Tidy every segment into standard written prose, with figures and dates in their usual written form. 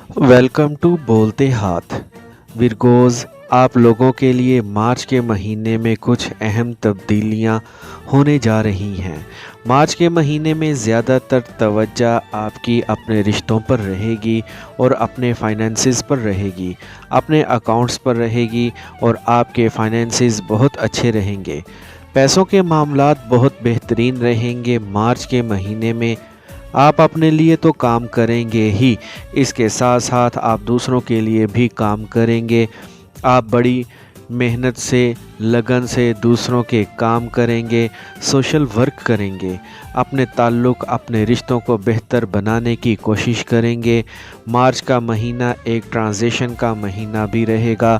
Welcome to बोलते हाथ विरगोज़। आप लोगों के लिए मार्च के महीने में कुछ अहम तब्दीलियां होने जा रही हैं। मार्च के महीने में ज़्यादातर तवज्जो आपकी अपने रिश्तों पर रहेगी और अपने फाइनेंसिस पर रहेगी, अपने अकाउंट्स पर रहेगी और आपके फाइनेंसिस बहुत अच्छे रहेंगे। पैसों के मामलात बहुत बेहतरीन रहेंगे। मार्च के महीने में आप अपने लिए तो काम करेंगे ही, इसके साथ साथ आप दूसरों के लिए भी काम करेंगे। आप बड़ी मेहनत से, लगन से दूसरों के काम करेंगे, सोशल वर्क करेंगे, अपने ताल्लुक़, अपने रिश्तों को बेहतर बनाने की कोशिश करेंगे। मार्च का महीना एक ट्रांजिशन का महीना भी रहेगा।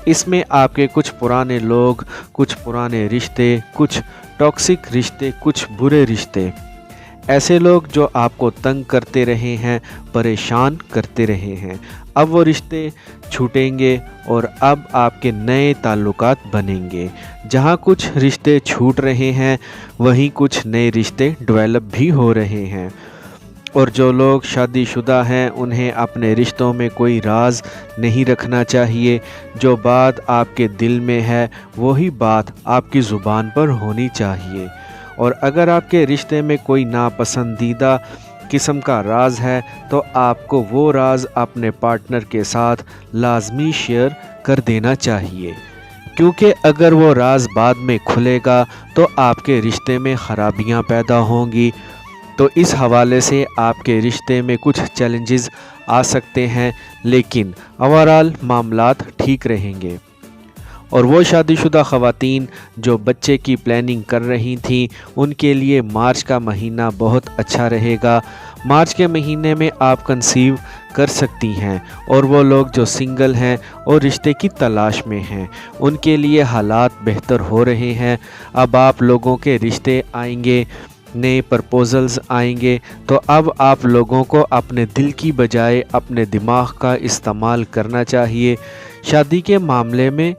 इसमें आपके कुछ पुराने लोग, कुछ पुराने रिश्ते, कुछ टॉक्सिक रिश्ते, कुछ बुरे रिश्ते, ऐसे लोग जो आपको तंग करते रहे हैं, परेशान करते रहे हैं, अब वो रिश्ते छूटेंगे और अब आपके नए ताल्लुकात बनेंगे। जहाँ कुछ रिश्ते छूट रहे हैं वहीं कुछ नए रिश्ते डेवलप भी हो रहे हैं। और जो लोग शादीशुदा हैं उन्हें अपने रिश्तों में कोई राज नहीं रखना चाहिए। जो बात आपके दिल में है वही बात आपकी ज़ुबान पर होनी चाहिए। और अगर आपके रिश्ते में कोई नापसंदीदा किस्म का राज है तो आपको वो राज अपने पार्टनर के साथ लाजमी शेयर कर देना चाहिए, क्योंकि अगर वो राज बाद में खुलेगा तो आपके रिश्ते में ख़राबियाँ पैदा होंगी। तो इस हवाले से आपके रिश्ते में कुछ चैलेंजेस आ सकते हैं, लेकिन ओवरऑल मामलात ठीक रहेंगे। और वो शादीशुदा ख़वातीन जो बच्चे की प्लानिंग कर रही थीं उनके लिए मार्च का महीना बहुत अच्छा रहेगा। मार्च के महीने में आप कंसीव कर सकती हैं। और वो लोग जो सिंगल हैं और रिश्ते की तलाश में हैं उनके लिए हालात बेहतर हो रहे हैं। अब आप लोगों के रिश्ते आएंगे, नए प्रपोजल्स आएंगे, तो अब आप लोगों को अपने दिल की बजाय अपने दिमाग का इस्तेमाल करना चाहिए। शादी के मामले में,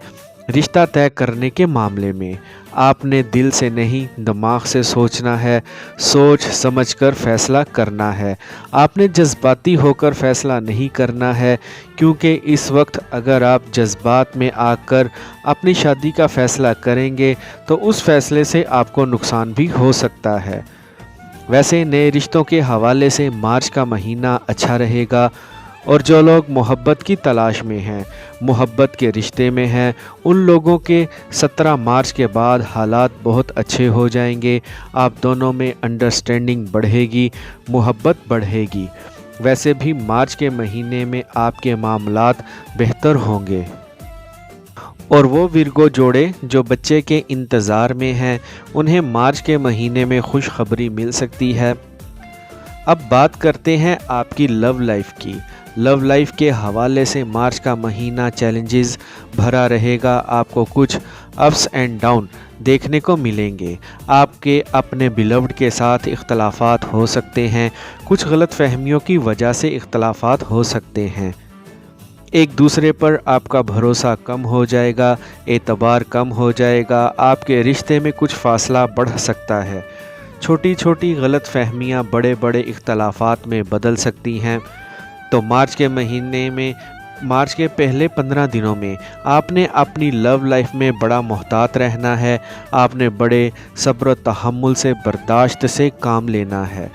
रिश्ता तय करने के मामले में आपने दिल से नहीं दिमाग से सोचना है, सोच समझकर फ़ैसला करना है। आपने जज्बाती होकर फ़ैसला नहीं करना है, क्योंकि इस वक्त अगर आप जज्बात में आकर अपनी शादी का फ़ैसला करेंगे तो उस फ़ैसले से आपको नुकसान भी हो सकता है। वैसे नए रिश्तों के हवाले से मार्च का महीना अच्छा रहेगा। और जो लोग मोहब्बत की तलाश में हैं, मोहब्बत के रिश्ते में हैं, उन लोगों के 17 मार्च के बाद हालात बहुत अच्छे हो जाएंगे। आप दोनों में अंडरस्टैंडिंग बढ़ेगी, मोहब्बत बढ़ेगी। वैसे भी मार्च के महीने में आपके मामलात बेहतर होंगे। और वो विरगो जोड़े जो बच्चे के इंतज़ार में हैं उन्हें मार्च के महीने में खुशखबरी मिल सकती है। अब बात करते हैं आपकी लव लाइफ की। लव लाइफ के हवाले से मार्च का महीना चैलेंजेस भरा रहेगा। आपको कुछ अप्स एंड डाउन देखने को मिलेंगे। आपके अपने बिलव्ड के साथ इख्तलाफात हो सकते हैं, कुछ गलत फहमियों की वजह से इख्तलाफात हो सकते हैं। एक दूसरे पर आपका भरोसा कम हो जाएगा, एतबार कम हो जाएगा। आपके रिश्ते में कुछ फासला बढ़ सकता है। छोटी छोटी गलत फहमियाँ बड़े बड़े इख्तलाफात में बदल सकती हैं। तो मार्च के महीने में, मार्च के पहले 15 दिनों में आपने अपनी लव लाइफ में बड़ा मोहतात रहना है। आपने बड़े सब्र तहम्मुल से, बर्दाश्त से काम लेना है,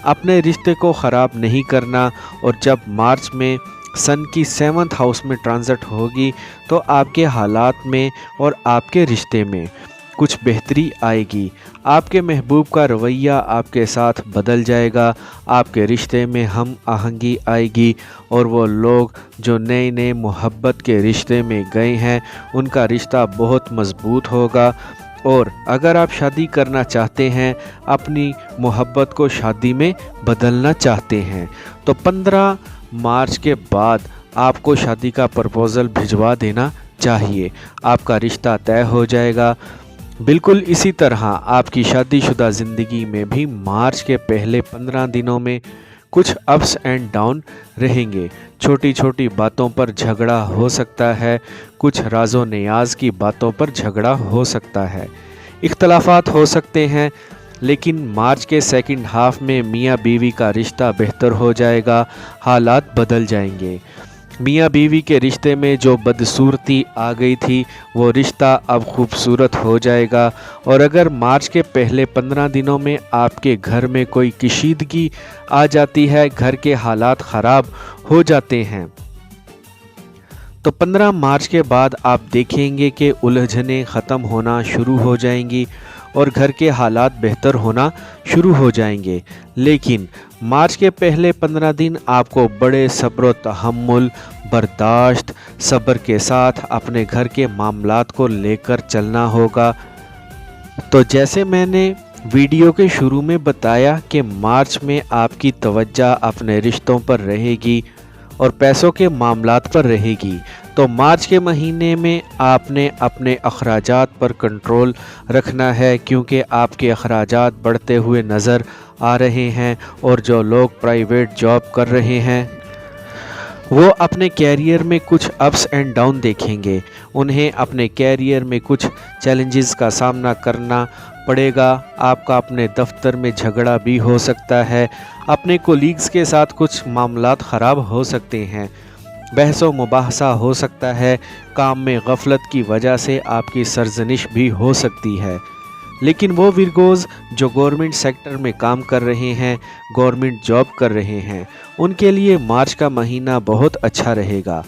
अपने रिश्ते को ख़राब नहीं करना। और जब मार्च में सन की 7th हाउस में ट्रांजिट होगी तो आपके हालात में और आपके रिश्ते में कुछ बेहतरी आएगी। आपके महबूब का रवैया आपके साथ बदल जाएगा। आपके रिश्ते में हम आहंगी आएगी। और वो लोग जो नए नए मोहब्बत के रिश्ते में गए हैं उनका रिश्ता बहुत मज़बूत होगा। और अगर आप शादी करना चाहते हैं, अपनी मोहब्बत को शादी में बदलना चाहते हैं, तो 15 मार्च के बाद आपको शादी का प्रपोज़ल भिजवा देना चाहिए। आपका रिश्ता तय हो जाएगा। बिल्कुल इसी तरह आपकी शादीशुदा ज़िंदगी में भी मार्च के पहले 15 दिनों में कुछ अप्स एंड डाउन रहेंगे। छोटी छोटी बातों पर झगड़ा हो सकता है, कुछ राज़ो नियाज़ की बातों पर झगड़ा हो सकता है, इख्तलाफात हो सकते हैं। लेकिन मार्च के सेकंड हाफ में मियाँ बीवी का रिश्ता बेहतर हो जाएगा, हालात बदल जाएंगे। मियाँ बीवी के रिश्ते में जो बदसूरती आ गई थी वो रिश्ता अब खूबसूरत हो जाएगा। और अगर मार्च के पहले 15 दिनों में आपके घर में कोई कशीदगी आ जाती है, घर के हालात ख़राब हो जाते हैं, तो 15 मार्च के बाद आप देखेंगे कि उलझनें ख़त्म होना शुरू हो जाएंगी और घर के हालात बेहतर होना शुरू हो जाएंगे। लेकिन मार्च के पहले 15 दिन आपको बड़े सब्र तहम्मुल, बर्दाश्त, सब्र के साथ अपने घर के मामलात को लेकर चलना होगा। तो जैसे मैंने वीडियो के शुरू में बताया कि मार्च में आपकी तवज्जो अपने रिश्तों पर रहेगी और पैसों के मामलात पर रहेगी, तो मार्च के महीने में आपने अपने अखराजात पर कंट्रोल रखना है, क्योंकि आपके अखराजात बढ़ते हुए नज़र आ रहे हैं। और जो लोग प्राइवेट जॉब कर रहे हैं वो अपने कैरियर में कुछ अप्स एंड डाउन देखेंगे। उन्हें अपने कैरियर में कुछ चैलेंजेस का सामना करना पड़ेगा। आपका अपने दफ्तर में झगड़ा भी हो सकता है, अपने कोलीग्स के साथ कुछ मामलात ख़राब हो सकते हैं, बहसो मुबाहसा हो सकता है, काम में गफलत की वजह से आपकी सरजनिश भी हो सकती है। लेकिन वो विरगोज़ जो गवर्नमेंट सेक्टर में काम कर रहे हैं, गवर्नमेंट जॉब कर रहे हैं, उनके लिए मार्च का महीना बहुत अच्छा रहेगा।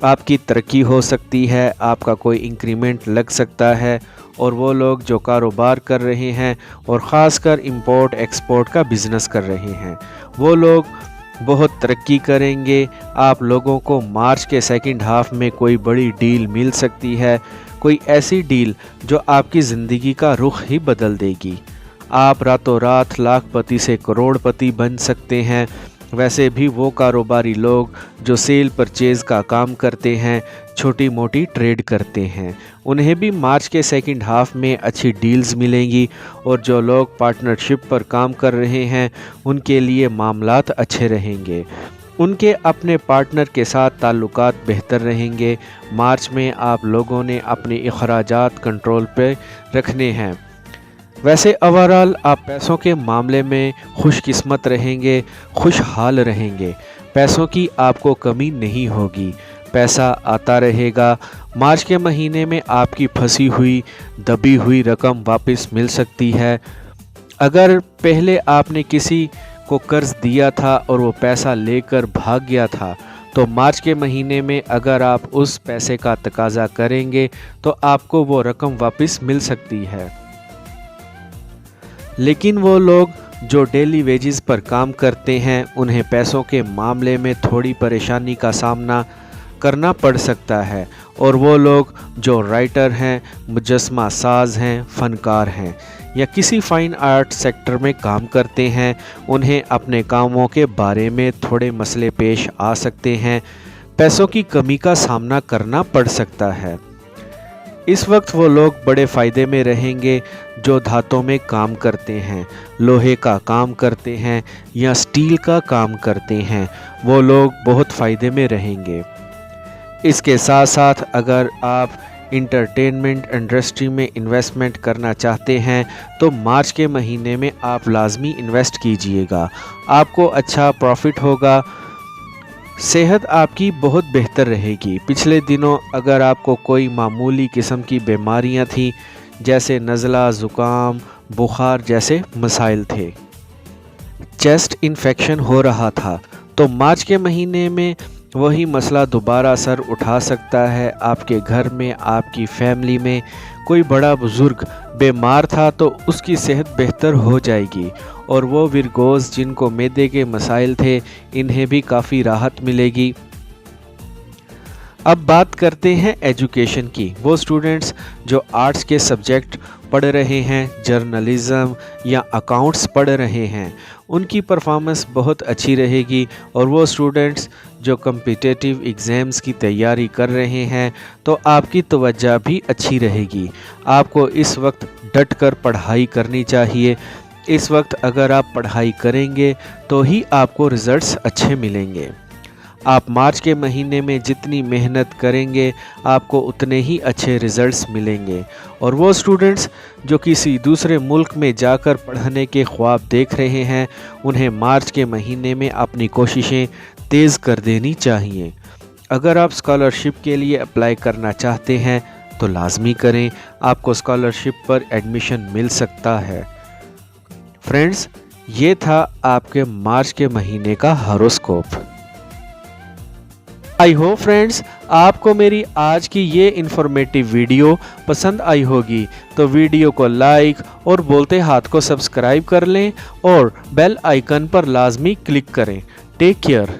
आपकी तरक्की हो सकती है, आपका कोई इंक्रीमेंट लग सकता है। और वो लोग जो कारोबार कर रहे हैं और ख़ासकर इंपोर्ट एक्सपोर्ट का बिज़नेस कर रहे हैं, वो लोग बहुत तरक्की करेंगे। आप लोगों को मार्च के सेकंड हाफ में कोई बड़ी डील मिल सकती है, कोई ऐसी डील जो आपकी ज़िंदगी का रुख ही बदल देगी। आप रातों रात लाखपति से करोड़पति बन सकते हैं। वैसे भी वो कारोबारी लोग जो सेल परचेज़ का काम करते हैं, छोटी मोटी ट्रेड करते हैं, उन्हें भी मार्च के सेकंड हाफ में अच्छी डील्स मिलेंगी। और जो लोग पार्टनरशिप पर काम कर रहे हैं, उनके लिए मामलात अच्छे रहेंगे, उनके अपने पार्टनर के साथ ताल्लुकात बेहतर रहेंगे। मार्च में आप लोगों ने अपने अखराजात कंट्रोल पे रखने हैं। वैसे ओवरऑल आप पैसों के मामले में खुशकिस्मत रहेंगे, खुशहाल रहेंगे। पैसों की आपको कमी नहीं होगी, पैसा आता रहेगा। मार्च के महीने में आपकी फंसी हुई, दबी हुई रकम वापस मिल सकती है। अगर पहले आपने किसी को कर्ज दिया था और वो पैसा लेकर भाग गया था, तो मार्च के महीने में अगर आप उस पैसे का तकाजा करेंगे तो आपको वो रकम वापस मिल सकती है। लेकिन वो लोग जो डेली वेजेस पर काम करते हैं, उन्हें पैसों के मामले में थोड़ी परेशानी का सामना करना पड़ सकता है। और वो लोग जो राइटर हैं, मुजस्मा साज हैं, फ़नकार हैं या किसी फ़ाइन आर्ट सेक्टर में काम करते हैं, उन्हें अपने कामों के बारे में थोड़े मसले पेश आ सकते हैं, पैसों की कमी का सामना करना पड़ सकता है। इस वक्त वो लोग बड़े फ़ायदे में रहेंगे जो धातों में काम करते हैं, लोहे का काम करते हैं या स्टील का काम करते हैं, वो लोग बहुत फ़ायदे में रहेंगे। इसके साथ साथ अगर आप इंटरटेनमेंट इंडस्ट्री में इन्वेस्टमेंट करना चाहते हैं तो मार्च के महीने में आप लाजमी इन्वेस्ट कीजिएगा, आपको अच्छा प्रॉफिट होगा, सेहत आपकी बहुत बेहतर रहेगी। पिछले दिनों अगर आपको कोई मामूली किस्म की बीमारियां थीं, जैसे नज़ला, ज़ुकाम, बुखार जैसे मसाइल थे, चेस्ट इन्फेक्शन हो रहा था, तो मार्च के महीने में वही मसला दोबारा सर उठा सकता है। आपके घर में, आपकी फैमिली में कोई बड़ा बुज़ुर्ग बीमार था तो उसकी सेहत बेहतर हो जाएगी। और वो विरगोज़ जिनको मैदे के मसाइल थे, इन्हें भी काफ़ी राहत मिलेगी। अब बात करते हैं एजुकेशन की। वो स्टूडेंट्स जो आर्ट्स के सब्जेक्ट पढ़ रहे हैं, जर्नलिज़म या अकाउंट्स पढ़ रहे हैं, उनकी परफॉर्मेंस बहुत अच्छी रहेगी। और वो स्टूडेंट्स जो कम्पिटिटिव एग्ज़ाम्स की तैयारी कर रहे हैं, तो आपकी तवज्जो भी अच्छी रहेगी। आपको इस वक्त डट कर पढ़ाई करनी चाहिए। इस वक्त अगर आप पढ़ाई करेंगे तो ही आपको रिज़ल्ट्स अच्छे मिलेंगे। आप मार्च के महीने में जितनी मेहनत करेंगे आपको उतने ही अच्छे रिजल्ट्स मिलेंगे। और वो स्टूडेंट्स जो किसी दूसरे मुल्क में जाकर पढ़ने के ख्वाब देख रहे हैं, उन्हें मार्च के महीने में अपनी कोशिशें तेज़ कर देनी चाहिए। अगर आप स्कॉलरशिप के लिए अप्लाई करना चाहते हैं तो लाजमी करें, आपको स्कॉलरशिप पर एडमिशन मिल सकता है। फ्रेंड्स, ये था आपके मार्च के महीने का हॉरोस्कोप। आई होप फ्रेंड्स आपको मेरी आज की ये इन्फॉर्मेटिव वीडियो पसंद आई होगी, तो वीडियो को लाइक और बोलते हाथ को सब्सक्राइब कर लें और बेल आइकन पर लाजमी क्लिक करें। Take care.